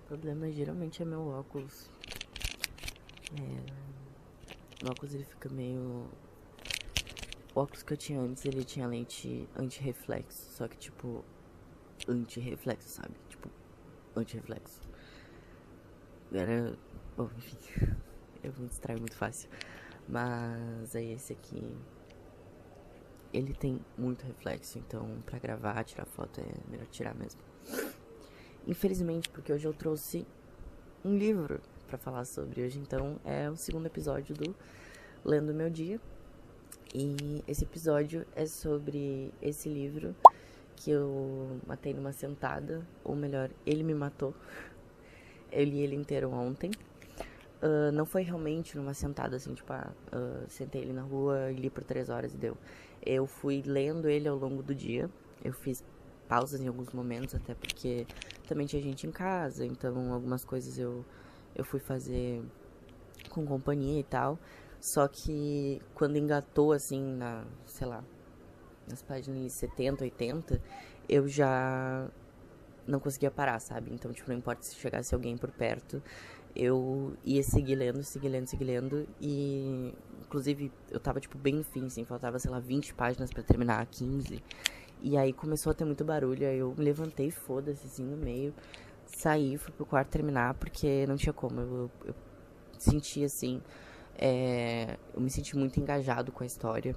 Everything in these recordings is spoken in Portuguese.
problema geralmente é meu óculos. O óculos ele fica meio. O óculos que eu tinha antes, ele tinha lente anti-reflexo. Só que tipo, anti-reflexo, sabe? Tipo, anti-reflexo. Era. Bom, enfim. Eu me distraio muito fácil. Mas aí esse aqui. Ele tem muito reflexo, então pra gravar, tirar foto é melhor tirar mesmo. Infelizmente, porque hoje eu trouxe um livro pra falar sobre hoje, então é o segundo episódio do Lendo Meu Dia. E esse episódio é sobre esse livro que eu matei numa sentada, ou melhor, ele me matou. Eu li ele inteiro ontem. Não foi realmente numa sentada assim, tipo, sentei ele na rua e li por 3 horas e deu. Eu fui lendo ele ao longo do dia. Eu fiz pausas em alguns momentos, até porque também tinha gente em casa, então algumas coisas eu fui fazer com companhia e tal. Só que quando engatou assim, sei lá, nas páginas 70, 80, eu já não conseguia parar, sabe? Então, tipo, não importa se chegasse alguém por perto, eu ia seguir lendo, e inclusive eu tava, tipo, bem no fim, assim, faltava, sei lá, 20 páginas pra terminar, 15, e aí começou a ter muito barulho, aí eu me levantei, foda-se, assim, no meio, saí, fui pro quarto terminar, porque não tinha como, eu senti, assim, eu me senti muito engajado com a história,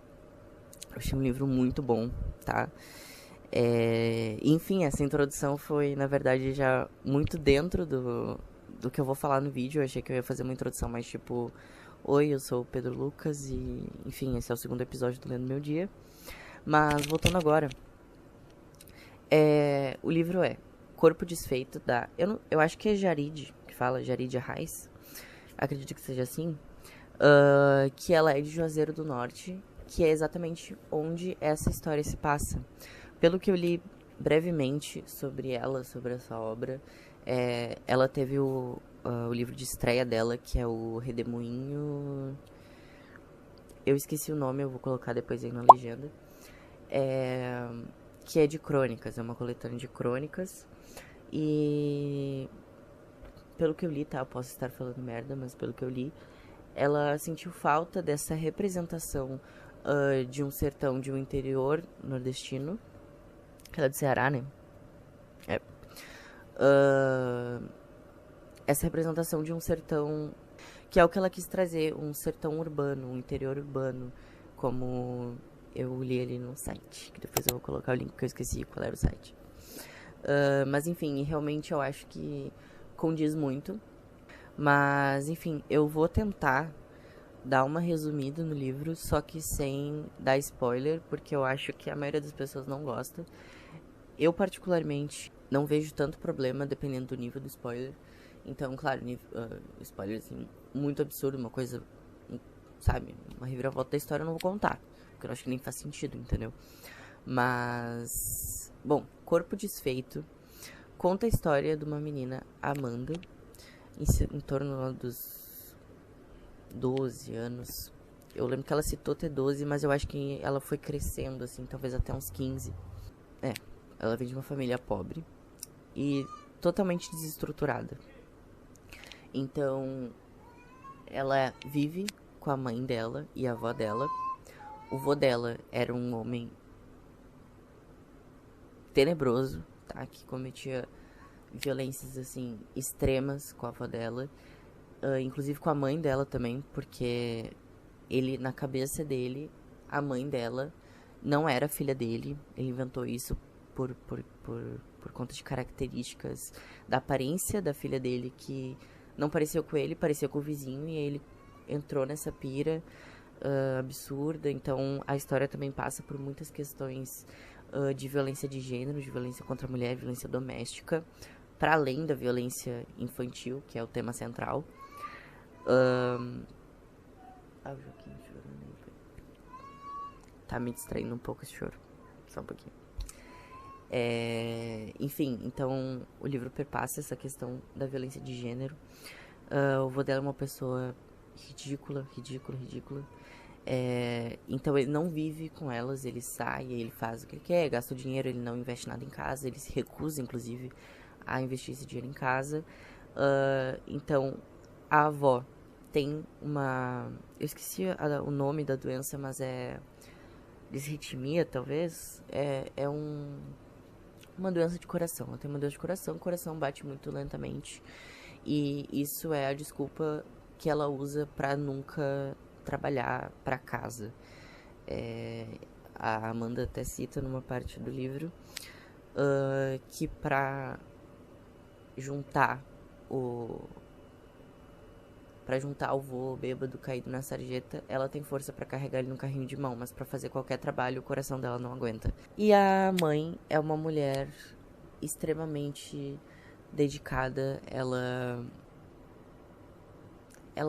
eu achei um livro muito bom, tá? Enfim, essa introdução foi, na verdade, já muito dentro do que eu vou falar no vídeo. Eu achei que eu ia fazer uma introdução mais tipo: oi, eu sou o Pedro Lucas e, enfim, esse é o segundo episódio do Lendo Meu Dia. Mas, voltando agora, o livro é Corpo Desfeito, da... Eu acho que é Jarid, que fala, Jarid Arraes. Acredito que seja assim. Que ela é de Juazeiro do Norte, que é exatamente onde essa história se passa. Pelo que eu li brevemente sobre ela, sobre essa obra, ela teve o livro de estreia dela, que é o Redemoinho. Eu esqueci o nome, eu vou colocar depois aí na legenda. Que é de crônicas, é uma coletânea de crônicas. E pelo que eu li, tá? Eu posso estar falando merda, mas pelo que eu li, ela sentiu falta dessa representação de um sertão, de um interior nordestino. Ela é do Ceará, né? É. Essa representação de um sertão, que é o que ela quis trazer, um sertão urbano, um interior urbano, como eu li ali no site, que depois eu vou colocar o link porque eu esqueci qual era o site. Mas enfim, realmente eu acho que condiz muito. Mas enfim, eu vou tentar dar uma resumida no livro, só que sem dar spoiler, porque eu acho que a maioria das pessoas não gosta. Eu, particularmente, não vejo tanto problema dependendo do nível do spoiler. Então, claro, spoiler, assim, muito absurdo, uma coisa, sabe, uma reviravolta da história eu não vou contar, porque eu acho que nem faz sentido, entendeu? Mas, bom, Corpo Desfeito conta a história de uma menina, Amanda, em torno dos 12 anos. Eu lembro que ela citou ter 12, mas eu acho que ela foi crescendo, assim, talvez até uns 15. Ela vem de uma família pobre e totalmente desestruturada. Então, ela vive com a mãe dela e a avó dela. O vô dela era um homem tenebroso, tá? Que cometia violências, assim, extremas com a avó dela. Inclusive com a mãe dela também, porque ele, na cabeça dele, a mãe dela não era filha dele. Ele inventou isso por conta de características da aparência da filha dele, que não parecia com ele, parecia com o vizinho, e aí ele entrou nessa pira absurda. Então a história também passa por muitas questões de violência de gênero, de violência contra a mulher, violência doméstica, para além da violência infantil, que é o tema central. O Joaquim chorando aí. Tá me distraindo um pouco esse choro. Só um pouquinho. Enfim, então o livro perpassa essa questão da violência de gênero. O vô dela é uma pessoa ridícula. Então ele não vive com elas, ele sai, ele faz o que ele quer, gasta o dinheiro, ele não investe nada em casa, ele se recusa, inclusive, a investir esse dinheiro em casa. Então, a avó tem uma... Eu esqueci o nome da doença, mas é disritmia, talvez. Uma doença de coração. Ela tem uma doença de coração, o coração bate muito lentamente. E isso é a desculpa que ela usa pra nunca trabalhar pra casa. A Amanda até cita numa parte do livro que pra juntar o vô bêbado caído na sarjeta, ela tem força pra carregar ele no carrinho de mão, mas pra fazer qualquer trabalho o coração dela não aguenta. E a mãe é uma mulher extremamente dedicada, ela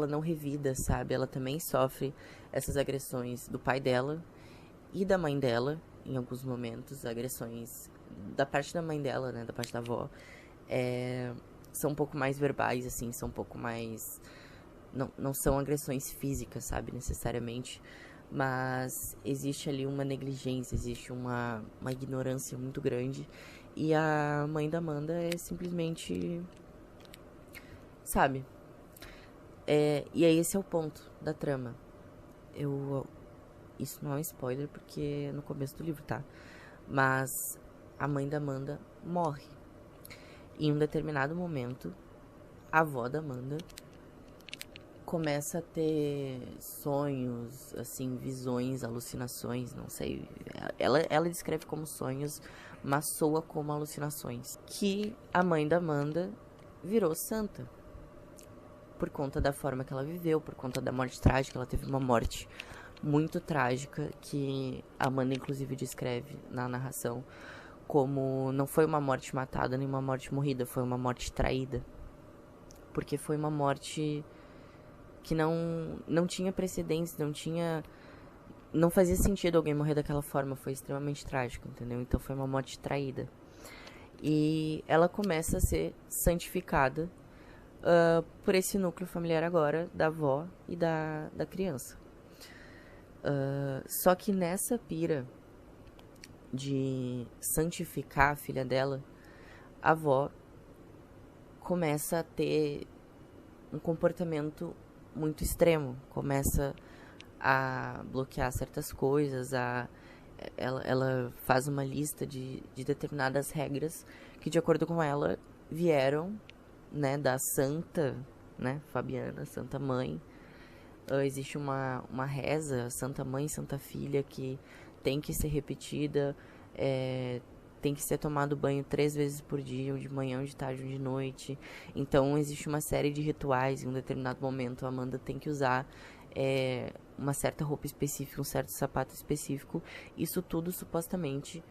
não revida, sabe? Ela também sofre essas agressões do pai dela e da mãe dela, em alguns momentos, agressões da parte da mãe dela, né, da parte da avó, são um pouco mais verbais, assim, são um pouco mais... Não são agressões físicas, sabe, necessariamente, mas existe ali uma negligência, existe uma ignorância muito grande, e a mãe da Amanda é simplesmente, sabe, e aí esse é o ponto da trama. Isso não é um spoiler, porque é no começo do livro, tá? Mas a mãe da Amanda morre. Em um determinado momento, a avó da Amanda começa a ter sonhos, assim, visões, alucinações, não sei. Ela descreve como sonhos, mas soa como alucinações. Que a mãe da Amanda virou santa. Por conta da forma que ela viveu, por conta da morte trágica. Ela teve uma morte muito trágica, que a Amanda inclusive descreve na narração como não foi uma morte matada, nem uma morte morrida, foi uma morte traída. Porque foi uma morte que não tinha precedentes, não fazia sentido alguém morrer daquela forma, foi extremamente trágico, entendeu? Então foi uma morte traída. E ela começa a ser santificada por esse núcleo familiar agora, da avó e da criança. Só que nessa pira de santificar a filha dela, a avó começa a ter um comportamento muito extremo, começa a bloquear certas coisas, ela faz uma lista de determinadas regras que, de acordo com ela, vieram, né, da santa, né, Fabiana, Santa Mãe. Existe uma reza, Santa Mãe, Santa Filha, que tem que ser repetida, tem que ser tomado banho 3 vezes por dia, um de manhã, um de tarde, um de noite. Então existe uma série de rituais. Em um determinado momento a Amanda tem que usar uma certa roupa específica, um certo sapato específico. Isso tudo supostamente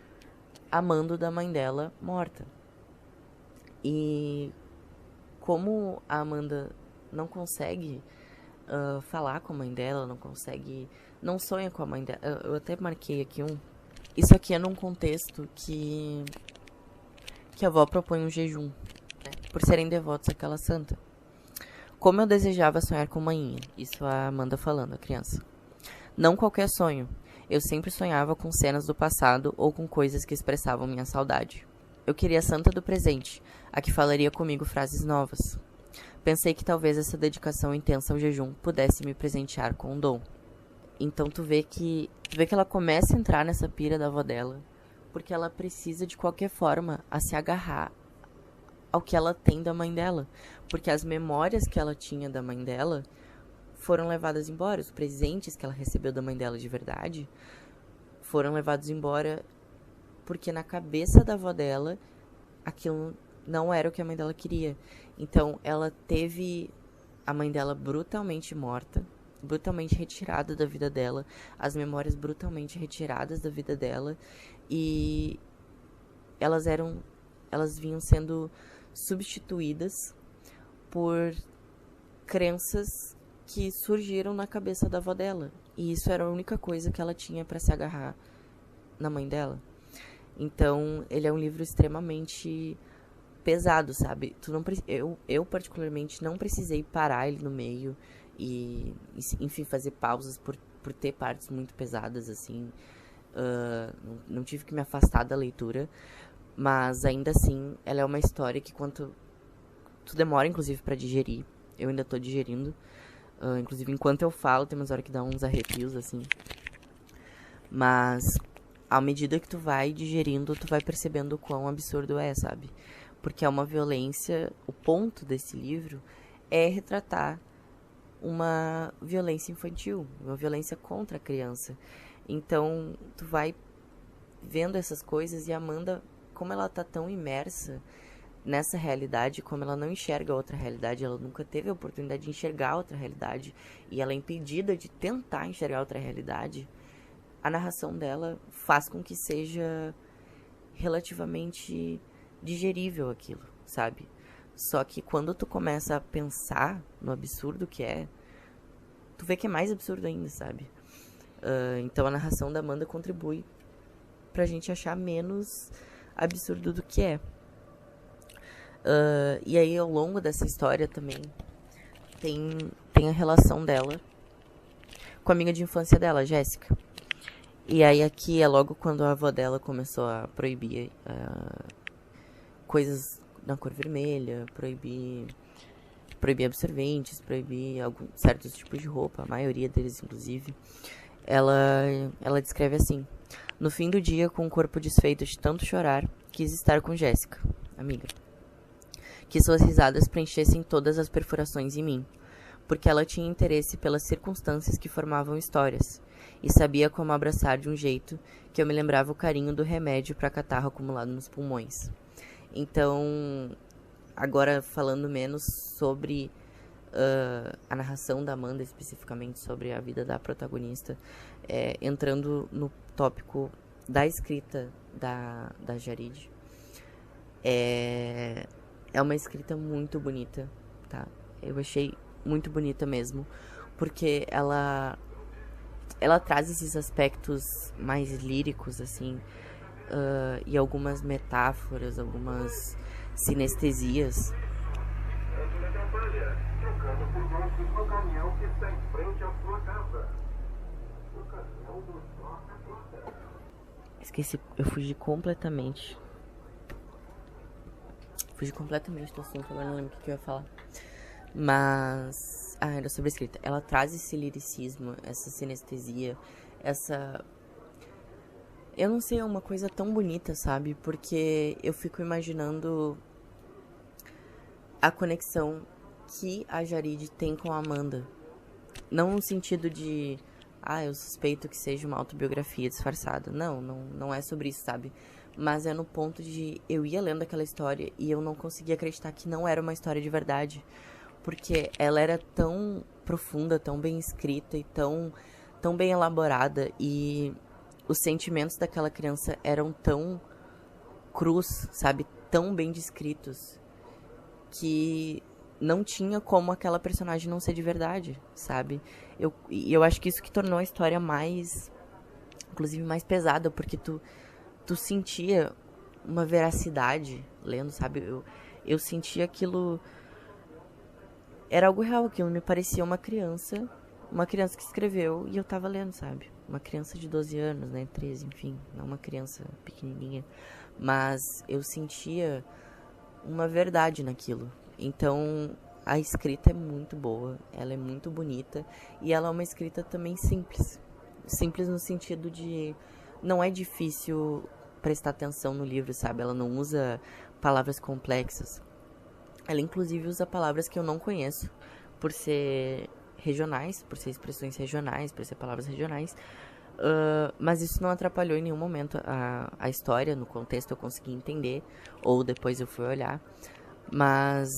amando da mãe dela morta. E como a Amanda não consegue falar com a mãe dela, não sonha com a mãe dela. Eu até marquei aqui isso aqui é num contexto que a avó propõe um jejum, né, por serem devotos àquela santa. Como eu desejava sonhar com manhinha. Isso a Amanda falando, a criança. Não qualquer sonho. Eu sempre sonhava com cenas do passado ou com coisas que expressavam minha saudade. Eu queria a santa do presente, a que falaria comigo frases novas. Pensei que talvez essa dedicação intensa ao jejum pudesse me presentear com um dom. Então tu vê que ela começa a entrar nessa pira da avó dela, porque ela precisa de qualquer forma a se agarrar ao que ela tem da mãe dela, porque as memórias que ela tinha da mãe dela foram levadas embora, os presentes que ela recebeu da mãe dela de verdade foram levados embora, porque na cabeça da avó dela aquilo não era o que a mãe dela queria. Então ela teve a mãe dela brutalmente morta, brutalmente retirada da vida dela, as memórias brutalmente retiradas da vida dela, e elas vinham sendo substituídas por crenças que surgiram na cabeça da avó dela, e isso era a única coisa que ela tinha para se agarrar na mãe dela. Então ele é um livro extremamente pesado, sabe? Eu particularmente não precisei parar ele no meio e enfim, fazer pausas por ter partes muito pesadas, assim. Não tive que me afastar da leitura, mas ainda assim ela é uma história que tu demora, inclusive, pra digerir. Eu ainda tô digerindo. Inclusive, enquanto eu falo, tem umas horas que dá uns arrepios, assim. Mas, à medida que tu vai digerindo, tu vai percebendo o quão absurdo é, sabe? Porque é uma violência... O ponto desse livro é retratar uma violência infantil, uma violência contra a criança. Então, tu vai vendo essas coisas e a Amanda, como ela tá tão imersa nessa realidade, como ela não enxerga outra realidade, ela nunca teve a oportunidade de enxergar outra realidade e ela é impedida de tentar enxergar outra realidade, a narração dela faz com que seja relativamente digerível aquilo, sabe? Só que quando tu começa a pensar no absurdo que é, tu vê que é mais absurdo ainda, sabe? Então a narração da Amanda contribui pra gente achar menos absurdo do que é. E aí ao longo dessa história também tem a relação dela com a amiga de infância dela, Jéssica. E aí aqui é logo quando a avó dela começou a proibir coisas na cor vermelha, proibir absorventes, proibir certos tipos de roupa, a maioria deles inclusive. Ela descreve assim: no fim do dia, com o corpo desfeito de tanto chorar, quis estar com Jéssica, amiga. Que suas risadas preenchessem todas as perfurações em mim, porque ela tinha interesse pelas circunstâncias que formavam histórias, e sabia como abraçar de um jeito que eu me lembrava o carinho do remédio para catarro acumulado nos pulmões. Então, agora falando menos sobre a narração da Amanda, especificamente sobre a vida da protagonista, entrando no tópico da escrita da Jarid. É uma escrita muito bonita, tá? Eu achei muito bonita mesmo, porque ela traz esses aspectos mais líricos, assim, e algumas metáforas, algumas sinestesias. Esqueci, eu fugi completamente. Fugi completamente do assunto, agora não lembro o que eu ia falar. Mas... era sobre a escrita. Ela traz esse liricismo, essa sinestesia, essa... Eu não sei, é uma coisa tão bonita, sabe? Porque eu fico imaginando a conexão que a Jarid tem com a Amanda. Não no sentido de... eu suspeito que seja uma autobiografia disfarçada. Não é sobre isso, sabe? Mas é no ponto de... Eu ia lendo aquela história e eu não conseguia acreditar que não era uma história de verdade. Porque ela era tão profunda, tão bem escrita e tão bem elaborada. E os sentimentos daquela criança eram tão crus, sabe? Tão bem descritos. Que não tinha como aquela personagem não ser de verdade, sabe? Eu acho que isso que tornou a história mais... Inclusive mais pesada, porque tu sentia uma veracidade lendo, sabe? Eu sentia aquilo... Era algo real, aquilo me parecia uma criança que escreveu e eu tava lendo, sabe? Uma criança de 12 anos, né? 13, enfim, não uma criança pequenininha. Mas eu sentia uma verdade naquilo. Então, a escrita é muito boa, ela é muito bonita e ela é uma escrita também simples. Simples no sentido de... Não é difícil prestar atenção no livro, sabe? Ela não usa palavras complexas. Ela, inclusive, usa palavras que eu não conheço, por ser regionais, por ser expressões regionais, por ser palavras regionais. Mas isso não atrapalhou em nenhum momento a história. No contexto eu consegui entender, ou depois eu fui olhar. Mas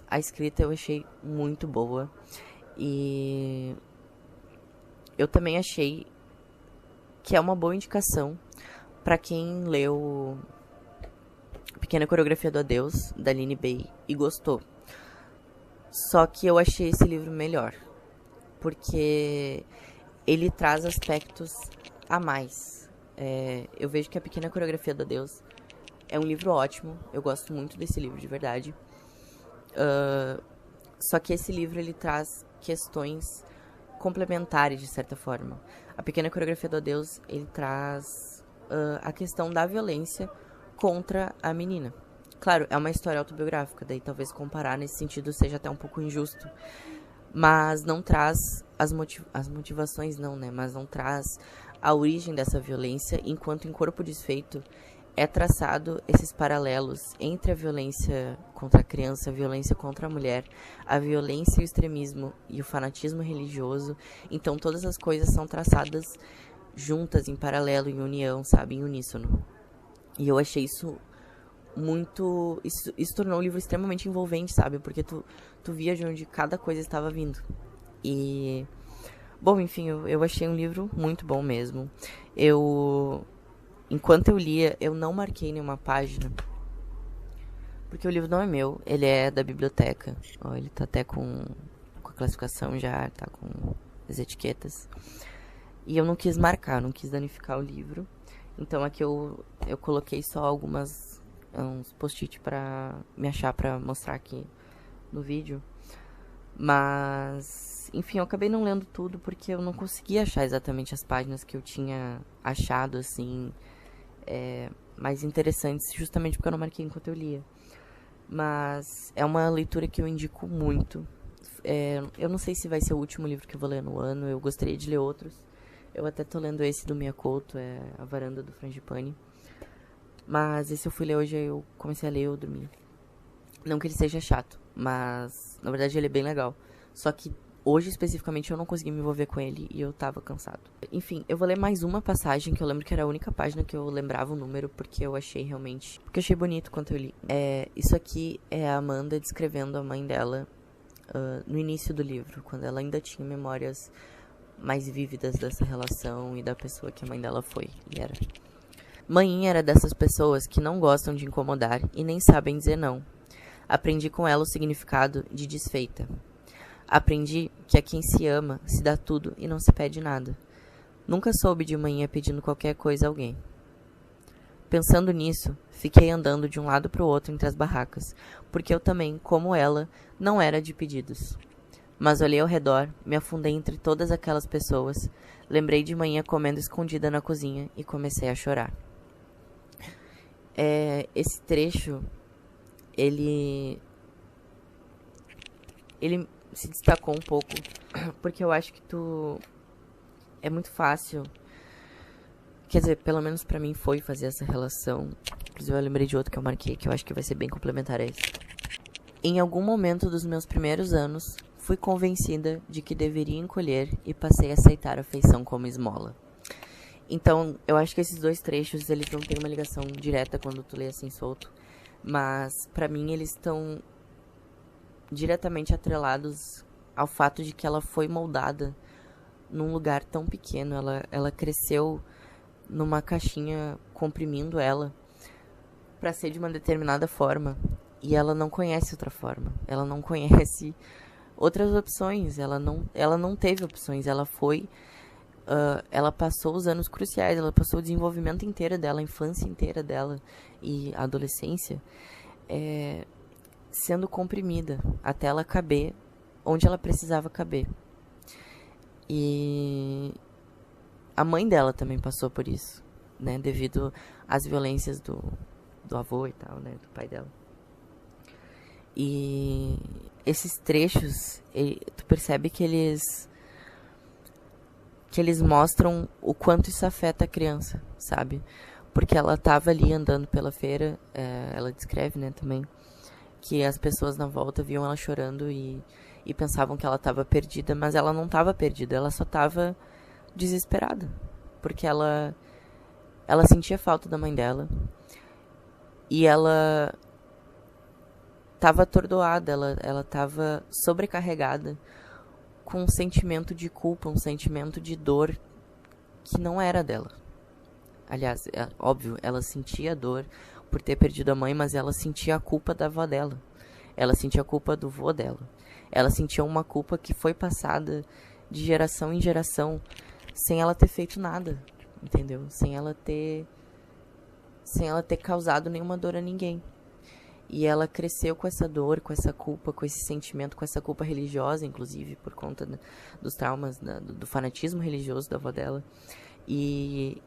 a escrita eu achei muito boa. E eu também achei que é uma boa indicação para quem leu Pequena Coreografia do Adeus, da Aline Bay, e gostou. Só que eu achei esse livro melhor, porque ele traz aspectos a mais. Eu vejo que a Pequena Coreografia do Adeus é um livro ótimo, eu gosto muito desse livro, de verdade. Só que esse livro, ele traz questões complementares, de certa forma. A Pequena Coreografia do Adeus, ele traz a questão da violência contra a menina, Claro, é uma história autobiográfica, daí talvez comparar nesse sentido seja até um pouco injusto. Mas não traz as motivações, não, né? Mas não traz a origem dessa violência, enquanto em Corpo Desfeito é traçado esses paralelos entre a violência contra a criança, a violência contra a mulher, a violência e o extremismo e o fanatismo religioso. Então todas as coisas são traçadas juntas, em paralelo, em união, sabe? Em uníssono. E eu achei isso muito... Isso tornou o livro extremamente envolvente, sabe? Porque tu via de onde cada coisa estava vindo. E... Bom, enfim, eu achei um livro muito bom mesmo. Enquanto eu lia, eu não marquei nenhuma página. Porque o livro não é meu, ele é da biblioteca. Ó, ele tá até com a classificação já, tá com as etiquetas. E eu não quis marcar, não quis danificar o livro. Então aqui eu coloquei só uns post-it pra me achar, pra mostrar aqui no vídeo. Mas, enfim, eu acabei não lendo tudo porque eu não consegui achar exatamente as páginas que eu tinha achado, assim, mais interessantes, justamente porque eu não marquei enquanto eu lia. Mas é uma leitura que eu indico muito. Eu não sei se vai ser o último livro que eu vou ler no ano, eu gostaria de ler outros. Eu até tô lendo esse do Miyakoto, A Varanda do Frangipane. Mas esse eu fui ler hoje, eu comecei a ler e eu dormi. Não que ele seja chato, mas na verdade ele é bem legal. Só que hoje especificamente eu não consegui me envolver com ele e eu tava cansado. Enfim, eu vou ler mais uma passagem que eu lembro que era a única página que eu lembrava o número, porque eu achei realmente... Porque eu achei bonito quando eu li. Isso aqui é a Amanda descrevendo a mãe dela no início do livro, quando ela ainda tinha memórias mais vívidas dessa relação e da pessoa que a mãe dela foi e era. Mãinha era dessas pessoas que não gostam de incomodar e nem sabem dizer não. Aprendi com ela o significado de desfeita. Aprendi que a quem se ama se dá tudo e não se pede nada. Nunca soube de manhã pedindo qualquer coisa a alguém. Pensando nisso, fiquei andando de um lado para o outro entre as barracas, porque eu também, como ela, não era de pedidos. Mas olhei ao redor, me afundei entre todas aquelas pessoas, lembrei de manhã comendo escondida na cozinha e comecei a chorar. Esse trecho, ele se destacou um pouco, porque eu acho que é muito fácil, quer dizer, pelo menos pra mim foi fazer essa relação. Inclusive eu lembrei de outro que eu marquei, que eu acho que vai ser bem complementar a esse. Em algum momento dos meus primeiros anos, fui convencida de que deveria encolher e passei a aceitar a afeição como esmola. Então, eu acho que esses dois trechos, eles não têm uma ligação direta quando tu lê assim solto, mas pra mim eles estão diretamente atrelados ao fato de que ela foi moldada num lugar tão pequeno. Ela cresceu numa caixinha comprimindo ela pra ser de uma determinada forma, e ela não conhece outra forma, ela não conhece outras opções, ela não teve opções, ela passou os anos cruciais, ela passou o desenvolvimento inteiro dela, a infância inteira dela e a adolescência sendo comprimida até ela caber onde ela precisava caber. E a mãe dela também passou por isso, né, devido às violências do avô e tal, né, do pai dela. E esses trechos, tu percebe que eles mostram o quanto isso afeta a criança, sabe? Porque ela tava ali andando pela feira, ela descreve, né, também, que as pessoas na volta viam ela chorando e pensavam que ela tava perdida, mas ela não tava perdida, ela só tava desesperada, porque ela sentia falta da mãe dela e ela tava atordoada, ela tava sobrecarregada com um sentimento de culpa, um sentimento de dor que não era dela. Aliás, óbvio, ela sentia dor por ter perdido a mãe, mas ela sentia a culpa da avó dela. Ela sentia a culpa do vô dela. Ela sentia uma culpa que foi passada de geração em geração sem ela ter feito nada, entendeu? Sem ela ter causado nenhuma dor a ninguém. E ela cresceu com essa dor, com essa culpa, com esse sentimento, com essa culpa religiosa, inclusive, por conta dos traumas, do fanatismo religioso da avó dela. E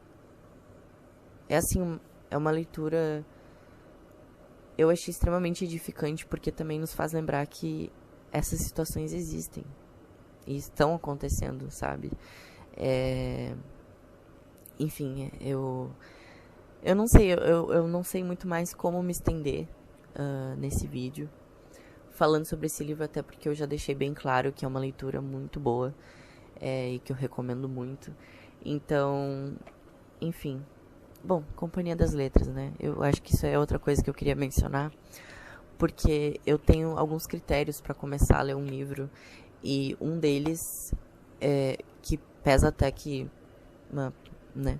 é assim, é uma leitura eu achei extremamente edificante porque também nos faz lembrar que essas situações existem e estão acontecendo, sabe? Enfim, eu não sei, eu não sei muito mais como me estender nesse vídeo, falando sobre esse livro, até porque eu já deixei bem claro que é uma leitura muito boa e que eu recomendo muito. Então, enfim. Bom, Companhia das Letras, né? Eu acho que isso é outra coisa que eu queria mencionar, porque eu tenho alguns critérios para começar a ler um livro, e um deles, que pesa até que, né,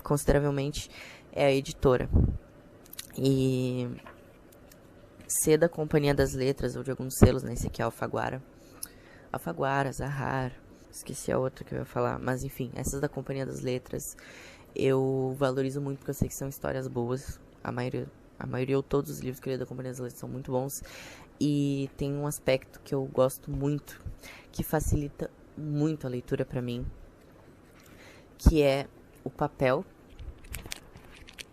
consideravelmente, é a editora. E ser da Companhia das Letras, ou de alguns selos, né? Esse aqui é Alfaguara, Zahar, esqueci a outra que eu ia falar, mas enfim, essas da Companhia das Letras eu valorizo muito porque eu sei que são histórias boas. A maioria ou todos os livros que eu li da Companhia das Letras são muito bons. E tem um aspecto que eu gosto muito, que facilita muito a leitura pra mim, que é o papel.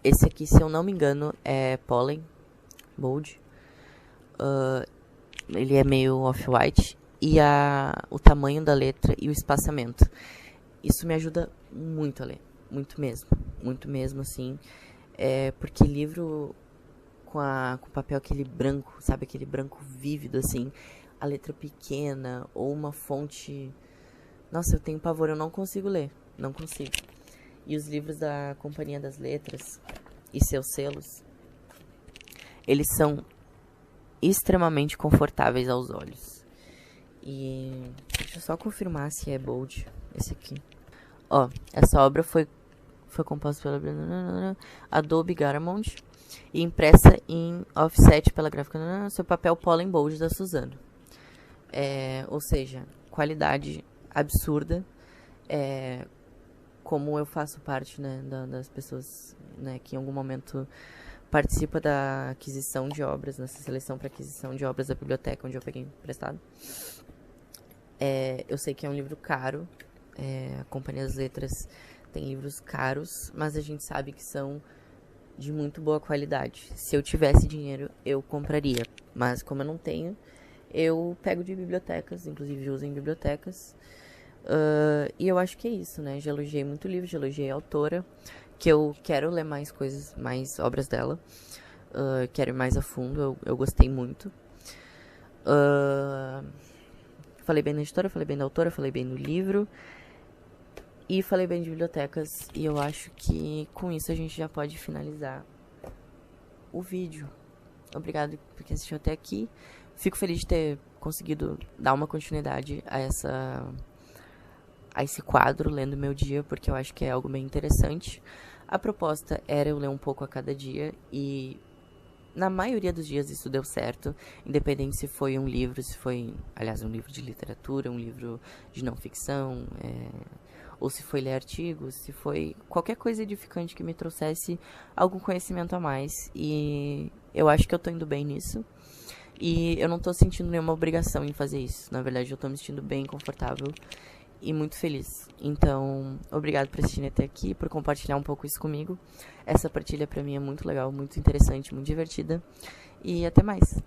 Esse aqui, se eu não me engano, é Pollen Bold. Ele é meio off-white. E o tamanho da letra e o espaçamento. Isso me ajuda muito a ler. Muito mesmo, assim. Porque livro com papel aquele branco, sabe? Aquele branco vívido, assim. A letra pequena ou uma fonte... Nossa, eu tenho pavor, eu não consigo ler. Não consigo. E os livros da Companhia das Letras e seus selos, eles são extremamente confortáveis aos olhos. E deixa eu só confirmar se é bold esse aqui. Ó, essa obra foi composta pela Adobe Garamond e impressa em offset pela gráfica seu papel Pollen Bold da Suzano. Ou seja, qualidade absurda. Como eu faço parte, né, das pessoas, né, que em algum momento participa da aquisição de obras, nessa seleção para aquisição de obras da biblioteca onde eu peguei emprestado. Eu sei que é um livro caro. A Companhia das Letras tem livros caros, mas a gente sabe que são de muito boa qualidade. Se eu tivesse dinheiro, eu compraria. Mas como eu não tenho, eu pego de bibliotecas, inclusive uso em bibliotecas. E eu acho que é isso, né? Já elogiei muito o livro, já elogiei a autora, que eu quero ler mais coisas, mais obras dela. Quero ir mais a fundo, eu gostei muito. Falei bem da editora, falei bem da autora, falei bem do livro. E falei bem de bibliotecas, e eu acho que com isso a gente já pode finalizar o vídeo. Obrigado por quem assistiu até aqui. Fico feliz de ter conseguido dar uma continuidade a esse quadro, Lendo Meu Dia, porque eu acho que é algo bem interessante. A proposta era eu ler um pouco a cada dia, e na maioria dos dias isso deu certo, independente se foi um livro, se foi, aliás, um livro de literatura, um livro de não ficção, ou se foi ler artigos, se foi qualquer coisa edificante que me trouxesse algum conhecimento a mais. E eu acho que eu tô indo bem nisso. E eu não tô sentindo nenhuma obrigação em fazer isso. Na verdade, eu tô me sentindo bem confortável e muito feliz. Então, obrigado por assistir até aqui, por compartilhar um pouco isso comigo. Essa partilha pra mim é muito legal, muito interessante, muito divertida. E até mais.